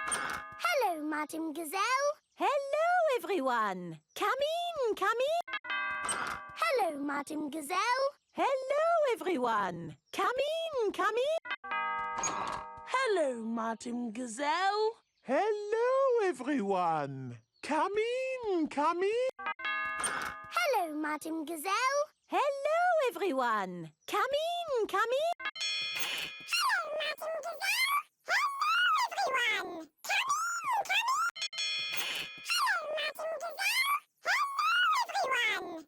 Hello, Madame Gazelle. Hello, everyone. Come in, come in. Hello, Madame Gazelle. Hello, everyone. Come in, come in. Hello, Madame Gazelle. Hello, everyone. Come in, come in. Hello, Madame Gazelle. Hello, everyone. Come in, come in. Hello, Madame Gazelle. Hello, everyone.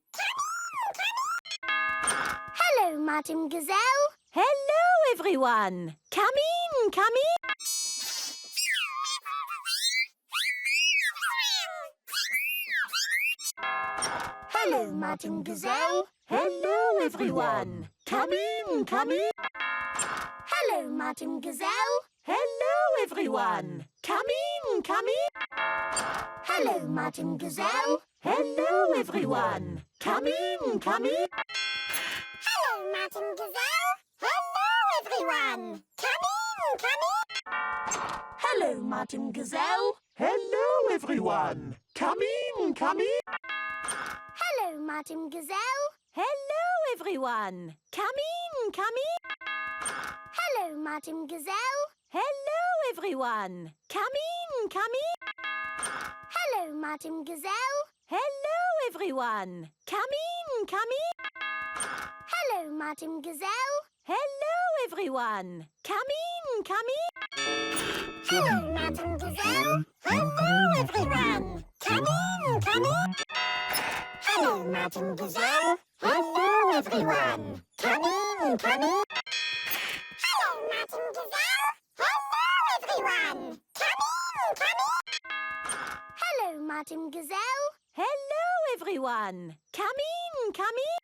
Hello, Madame Gazelle. Hello, everyone. Come in, come in. Hello, Madame Gazelle. Hello, everyone. Come in, come in. Hello, Madame Gazelle. Hello, everyone. Come in, come in. Hello, Madame Gazelle. Hello, everyone. Come in, come in. Hello, Madame Gazelle. Hello, everyone. Come in. Hello, Madame Gazelle. Hello, everyone. Come in, come in. Hello, Madame Gazelle. Hello, everyone. Come in, come in. Hello, Madame Gazelle. Hello, everyone. Come in, come in. Hello, Madame Gazelle. Hello, everyone. Come in, come in. Hello, Madame Gazelle. Hello, everyone. Come in, come in. Hello, Madame Gazelle. Hello, everyone. Come in. Hello, Madame Gazelle. Hello, everyone. Come in. Hello, Madame Gazelle. Hello, everyone. Come in. Hello, Madame Gazelle. Hello, everyone. Come in, come in.